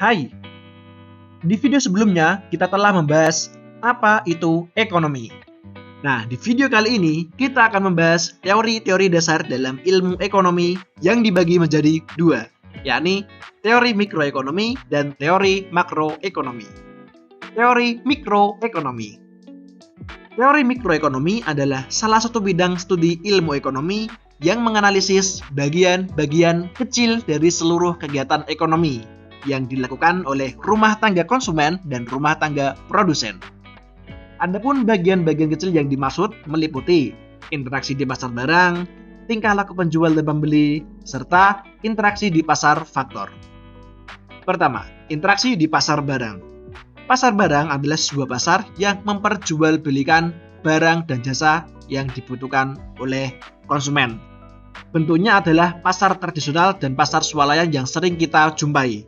Hai, di video sebelumnya kita telah membahas apa itu ekonomi. Nah, di video kali ini kita akan membahas teori-teori dasar dalam ilmu ekonomi yang dibagi menjadi dua, yakni teori mikroekonomi dan teori makroekonomi. Teori mikroekonomi. Teori mikroekonomi adalah salah satu bidang studi ilmu ekonomi yang menganalisis bagian-bagian kecil dari seluruh kegiatan ekonomi yang dilakukan oleh rumah tangga konsumen dan rumah tangga produsen. Adapun bagian-bagian kecil yang dimaksud meliputi interaksi di pasar barang, tingkah laku penjual dan pembeli, serta interaksi di pasar faktor. Pertama, interaksi di pasar barang. Pasar barang adalah sebuah pasar yang memperjualbelikan barang dan jasa yang dibutuhkan oleh konsumen. Bentuknya adalah pasar tradisional dan pasar swalayan yang sering kita jumpai.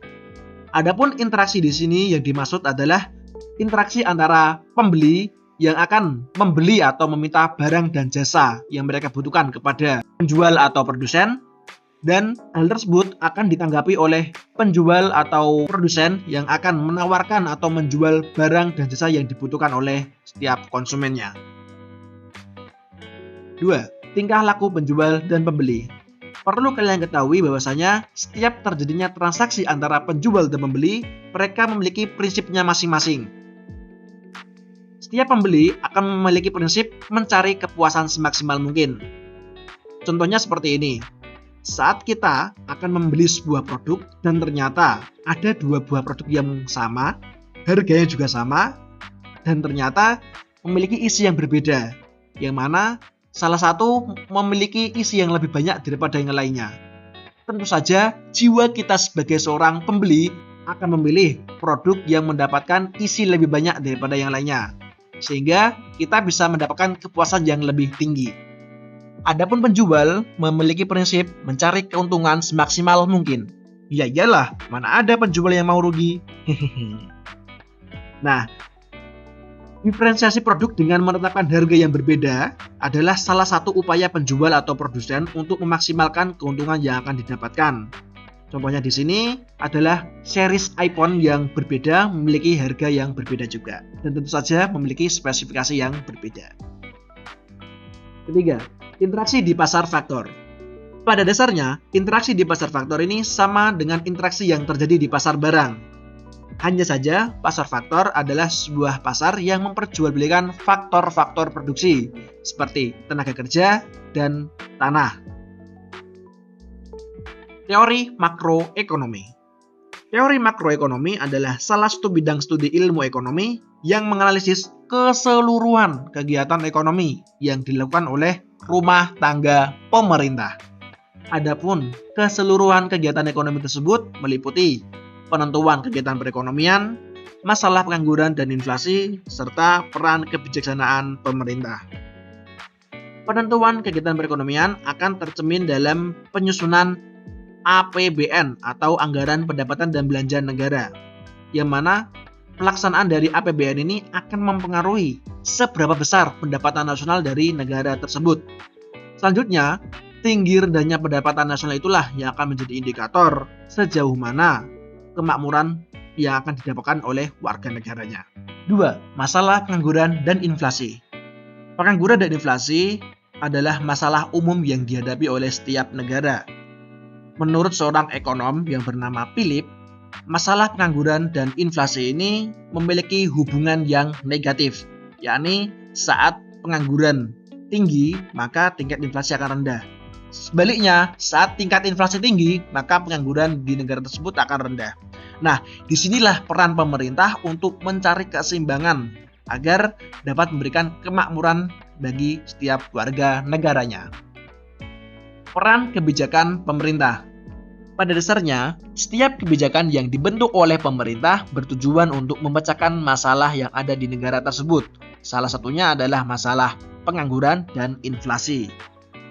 Adapun interaksi di sini yang dimaksud adalah interaksi antara pembeli yang akan membeli atau meminta barang dan jasa yang mereka butuhkan kepada penjual atau produsen, dan hal tersebut akan ditanggapi oleh penjual atau produsen yang akan menawarkan atau menjual barang dan jasa yang dibutuhkan oleh setiap konsumennya. 2. Tingkah laku penjual dan pembeli. Perlu kalian ketahui bahwasanya setiap terjadinya transaksi antara penjual dan pembeli, mereka memiliki prinsipnya masing-masing. Setiap pembeli akan memiliki prinsip mencari kepuasan semaksimal mungkin. Contohnya seperti ini. Saat kita akan membeli sebuah produk dan ternyata ada dua buah produk yang sama, harganya juga sama, dan ternyata memiliki isi yang berbeda, yang mana salah satu memiliki isi yang lebih banyak daripada yang lainnya. Tentu saja, jiwa kita sebagai seorang pembeli akan memilih produk yang mendapatkan isi lebih banyak daripada yang lainnya, sehingga kita bisa mendapatkan kepuasan yang lebih tinggi. Adapun penjual memiliki prinsip mencari keuntungan semaksimal mungkin. Ya iyalah, mana ada penjual yang mau rugi. Nah, diferensiasi produk dengan menetapkan harga yang berbeda adalah salah satu upaya penjual atau produsen untuk memaksimalkan keuntungan yang akan didapatkan. Contohnya di sini adalah series iPhone yang berbeda memiliki harga yang berbeda juga, dan tentu saja memiliki spesifikasi yang berbeda. Ketiga, interaksi di pasar faktor. Pada dasarnya, interaksi di pasar faktor ini sama dengan interaksi yang terjadi di pasar barang. Hanya saja, pasar faktor adalah sebuah pasar yang memperjualbelikan faktor-faktor produksi, seperti tenaga kerja dan tanah. Teori makroekonomi. Teori makroekonomi adalah salah satu bidang studi ilmu ekonomi yang menganalisis keseluruhan kegiatan ekonomi yang dilakukan oleh rumah tangga pemerintah. Adapun keseluruhan kegiatan ekonomi tersebut meliputi penentuan kegiatan perekonomian, masalah pengangguran dan inflasi, serta peran kebijaksanaan pemerintah. Penentuan kegiatan perekonomian akan tercermin dalam penyusunan APBN atau Anggaran Pendapatan dan Belanja Negara, yang mana pelaksanaan dari APBN ini akan mempengaruhi seberapa besar pendapatan nasional dari negara tersebut. Selanjutnya, tinggi rendahnya pendapatan nasional itulah yang akan menjadi indikator sejauh mana kemakmuran yang akan didapatkan oleh warga negaranya. 2. Masalah pengangguran dan inflasi. Pengangguran dan inflasi adalah masalah umum yang dihadapi oleh setiap negara. Menurut seorang ekonom yang bernama Philip, masalah pengangguran dan inflasi ini memiliki hubungan yang negatif, yakni saat pengangguran tinggi, maka tingkat inflasi akan rendah. Sebaliknya, saat tingkat inflasi tinggi, maka pengangguran di negara tersebut akan rendah. Nah, disinilah peran pemerintah untuk mencari keseimbangan agar dapat memberikan kemakmuran bagi setiap warga negaranya. Peran kebijakan pemerintah. Pada dasarnya, setiap kebijakan yang dibentuk oleh pemerintah bertujuan untuk memecahkan masalah yang ada di negara tersebut. Salah satunya adalah masalah pengangguran dan inflasi.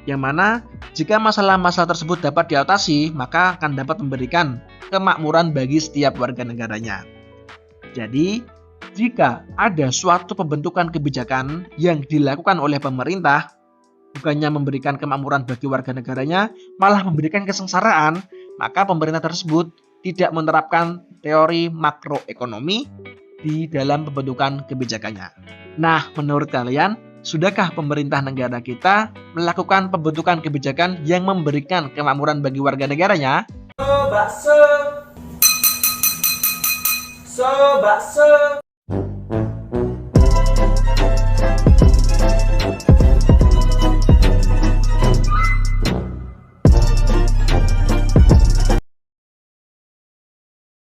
Yang mana jika masalah-masalah tersebut dapat diatasi, maka akan dapat memberikan kemakmuran bagi setiap warga negaranya. Jadi, jika ada suatu pembentukan kebijakan yang dilakukan oleh pemerintah, bukannya memberikan kemakmuran bagi warga negaranya, malah memberikan kesengsaraan, maka pemerintah tersebut tidak menerapkan teori makroekonomi di dalam pembentukan kebijakannya. Nah, menurut kalian, sudahkah pemerintah negara kita melakukan pembentukan kebijakan yang memberikan kemakmuran bagi warga negaranya? Bakso.